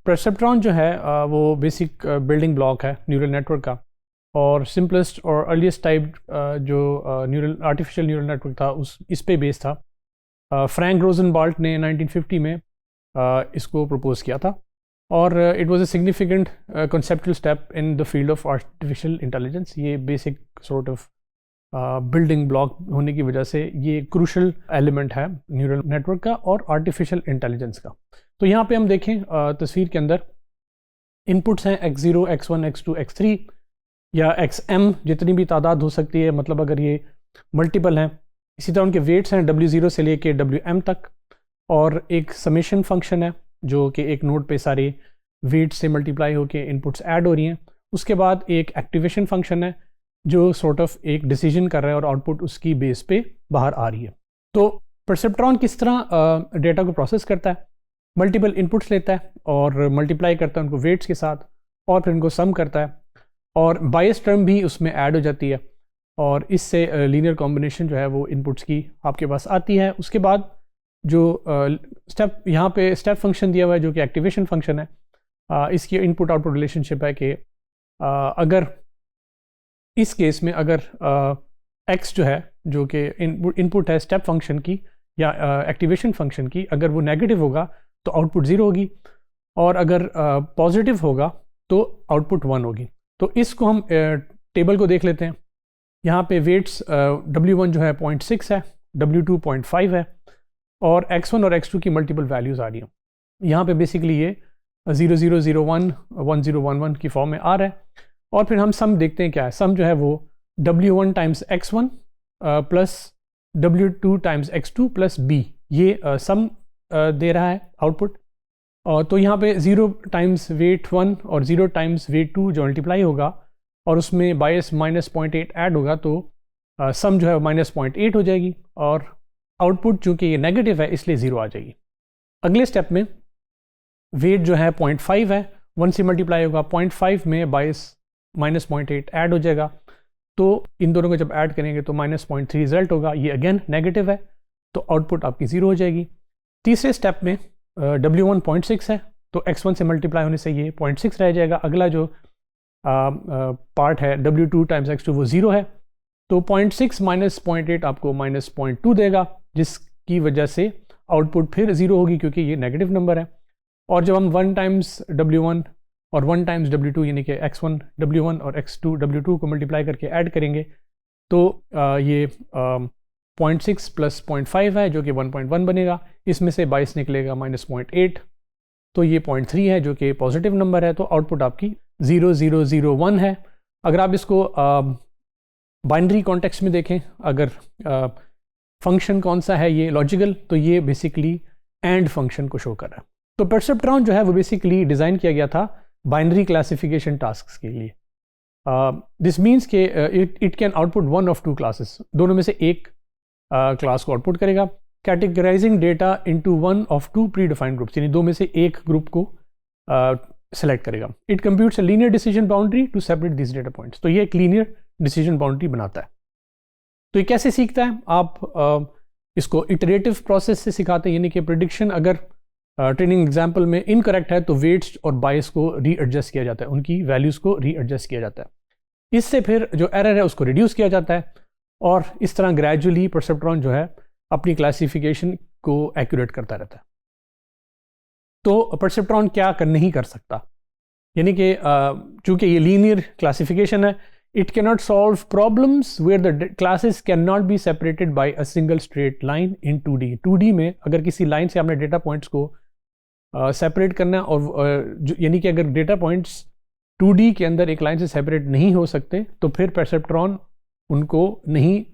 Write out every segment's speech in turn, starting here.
Perceptron जो है वो बेसिक बिल्डिंग ब्लॉक है न्यूरल नेटवर्क का, और सिंपलेस्ट और अर्लीस्ट टाइप जो न्यूरल आर्टिफिशियल न्यूरल नेटवर्क था इस पे बेस था। फ्रैंक रोजनबाल्ट ने 1950 में इसको प्रपोज किया था, और it was a significant conceptual step in the field of artificial intelligence. ये basic sort of building block होने की वजह से ये क्रूशल एलिमेंट है न्यूरल नेटवर्क का और आर्टिफिशियल इंटेलिजेंस का। तो यहाँ पे हम देखें तस्वीर के अंदर इनपुट्स हैं x0, x1, x2, x3 या xm, जितनी भी तादाद हो सकती है, मतलब अगर ये मल्टीपल हैं। इसी तरह उनके वेट्स हैं w0 से लेके wm तक, और एक समेशन फंक्शन है जो कि एक नोड पे सारे वेट्स से मल्टीप्लाई होके इनपुट्स ऐड हो रही हैं। उसके बाद एक एक्टिवेशन फंक्शन है जो सॉर्ट ऑफ एक डिसीजन कर रहा है और आउटपुट उसकी बेस पे बाहर आ रही है। तो परसेप्ट्रॉन किस तरह डेटा को प्रोसेस करता है? मल्टीपल इनपुट्स लेता है और मल्टीप्लाई करता है उनको वेट्स के साथ, और फिर उनको सम करता है, और बायस टर्म भी उसमें ऐड हो जाती है, और इससे लीनियर कॉम्बिनेशन जो है वो इनपुट्स की आपके पास आती है। उसके बाद जो स्टेप यहाँ पे स्टेप फंक्शन दिया हुआ है जो कि एक्टिवेशन फंक्शन है, इसकी इनपुट आउटपुट रिलेशनशिप है कि अगर इस केस में अगर x जो है जो कि इनपुट है स्टेप फंक्शन की या एक्टिवेशन फंक्शन की, अगर वो नेगेटिव होगा तो आउटपुट 0 होगी, और अगर पॉजिटिव होगा तो आउटपुट 1 होगी। तो इसको हम टेबल को देख लेते हैं। यहाँ पे वेट्स w1 जो है 0.6 है, w2 0.5 है, और x1 और x2 की मल्टीपल वैल्यूज़ आ रही हैं। यहाँ पे बेसिकली ये 0001 1011 की फॉर्म में आ रहा है। और फिर हम सम देखते हैं क्या है। सम जो है वो w1 times x1 plus w2 times x2 plus b, ये सम दे रहा है आउटपुट। तो यहाँ पे 0 टाइम्स वेट 1 और 0 टाइम्स वेट 2 जो मल्टीप्लाई होगा और उसमें बायस -0.8 ऐड होगा, तो सम जो है -0.8 हो जाएगी, और आउटपुट चूँकि ये नेगेटिव है इसलिए 0 आ जाएगी। अगले स्टेप में वेट जो है 0.5 है, 1 से मल्टीप्लाई होगा, 0.5 में बायस -0.8 ऐड हो जाएगा, तो इन दोनों को जब ऐड करेंगे तो -0.3 रिजल्ट होगा। ये अगेन नेगेटिव है, तो आउटपुट आपकी 0 हो जाएगी। तीसरे स्टेप में w1 0.6 है, तो x1 से मल्टीप्लाई होने से ये 0.6 रह जाएगा। अगला जो पार्ट है w2 टाइम्स x2 वो 0 है, तो 0.6 माइनस 0.8 आपको -0.2 देगा, जिसकी वजह से आउटपुट फिर 0 होगी क्योंकि ये नेगेटिव नंबर है। और जब हम 1 टाइम्स w1 और 1 टाइम्स w2 यानी कि x1 w1 और x2 w2 को मल्टीप्लाई करके ऐड करेंगे तो ये 0.6 प्लस 0.5 है जो कि 1.1 बनेगा। इसमें से 22 निकलेगा -0.8, तो ये 0.3 है जो कि पॉजिटिव नंबर है। तो आउटपुट आपकी 0001 है। अगर आप इसको बाइनरी कॉन्टेक्स्ट में देखें, अगर फंक्शन कौन सा है ये लॉजिकल, तो ये बेसिकली एंड फंक्शन को शो कर रहा है। तो परसेप्ट्रॉन जो है वो बेसिकली डिज़ाइन किया गया था बाइनरी क्लासिफिकेशन टास्क के लिए। दिस मीन्स के it can output one of two classes, दोनों में से एक क्लास को आउटपुट करेगा। Categorising data into one of two predefined groups, यानी दो में से एक ग्रुप को सेलेक्ट करेगा। It computes a linear decision boundary to separate this data points, तो ये एक लीनियर डिसीजन बाउंड्री बनाता है। तो ये कैसे सीखता है? आप इसको इटरेटिव प्रोसेस से सिखाते हैं, यानी कि प्रिडिक्शन अगर ट्रेनिंग एग्जाम्पल में इनकरेक्ट है तो वेट्स और बायस को रीएडजस्ट किया जाता है, उनकी वैल्यूज़ को रीएडजस्ट किया जाता है। इससे फिर जो एरर है उसको रिड्यूस किया जाता है, और इस तरह ग्रेजुअली परसेप्ट्रॉन जो है अपनी क्लासिफिकेशन को एक्यूरेट करता रहता है। तो परसेप्ट्रॉन क्या नहीं कर सकता, यानी कि चूँकि ये लीनियर क्लासिफिकेशन है, it can not solve problems where the classes can not be separated by a single straight line in 2D। 2D में अगर किसी लाइन से आपने डेटा पॉइंट्स को सेपरेट करना है, और यानी कि अगर डेटा पॉइंट्स 2D के अंदर एक लाइन से सेपरेट नहीं हो सकते तो फिर परसेप्ट्रॉन उनको नहीं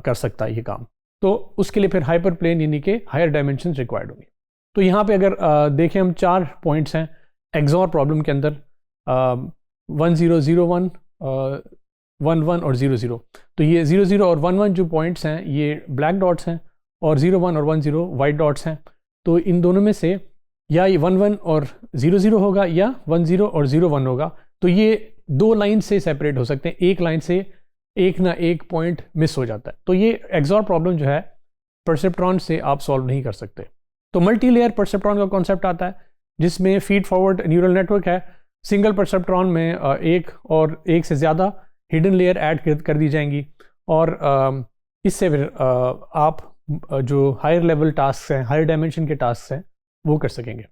कर सकता ये काम। तो उसके लिए फिर हाइपर प्लेन यानी कि हायर डायमेंशन रिक्वायर्ड होंगे। तो यहाँ पे अगर देखें हम 4 पॉइंट्स हैं एक्सॉर प्रॉब्लम के अंदर, 1001, 11 और 00। तो ये 00 और 11 जो पॉइंट्स हैं ये ब्लैक डॉट्स हैं, और 01 और 10 वाइट डॉट्स हैं। तो इन दोनों में से या ये 11 और 00 होगा या 10 और 01 होगा। तो ये दो लाइन से सेपरेट हो सकते हैं, एक लाइन से एक ना एक पॉइंट मिस हो जाता है। तो ये एक्सॉर प्रॉब्लम जो है परसेप्ट्रॉन से आप सॉल्व नहीं कर सकते। तो मल्टी लेयर परसेप्ट्रॉन का कॉन्सेप्ट आता है जिसमें फीड फॉरवर्ड न्यूरल नेटवर्क है। सिंगल परसेप्ट्रॉन में एक और एक से ज़्यादा हिडन लेयर ऐड कर दी जाएंगी और इससे फिर आप जो हायर लेवल टास्क हैं, हायर डायमेंशन के टास्क हैं, वो कर सकेंगे।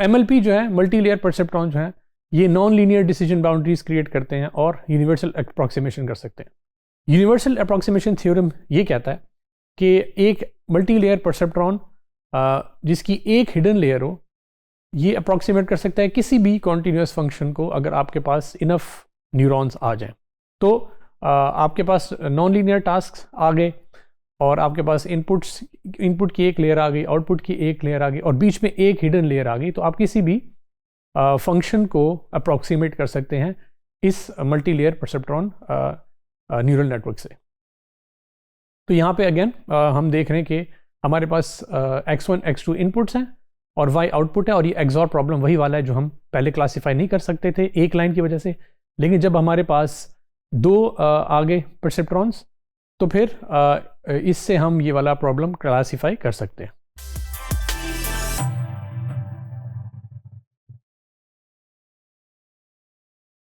MLP जो है, मल्टी लेयर परसेप्ट्रॉन जो हैं, ये non linear decision boundaries create करते हैं और यूनिवर्सल अप्रॉक्सीमेशन कर सकते हैं। यूनिवर्सल अप्रॉक्सीमेशन थ्योरम ये कहता है कि एक मल्टी लेयर परसेप्ट्रॉन जिसकी एक हिडन लेयर हो, ये अप्रॉक्सीमेट कर सकता है किसी भी कॉन्टीन्यूस फंक्शन को अगर आपके पास इनफ न्यूरॉन्स आ जाएं। तो आपके पास नॉन लीनियर टास्क आ गए और आपके पास इनपुट की एक लेयर आ गई, आउटपुट की एक लेयर आ गई और बीच में एक हिडन लेयर आ गई, तो आप किसी भी फंक्शन को अप्रॉक्सीमेट कर सकते हैं इस multi layer perceptron neural network से। तो यहाँ पे अगेन हम देख रहे हैं कि हमारे पास x1 x2 इनपुट्स हैं और y आउटपुट है, और ये एक्सॉर प्रॉब्लम वही वाला है जो हम पहले क्लासीफाई नहीं कर सकते थे एक लाइन की वजह से। लेकिन जब हमारे पास दो आ गए परसेप्ट्रॉन्स, तो फिर इससे हम ये वाला प्रॉब्लम क्लासीफाई कर सकते हैं।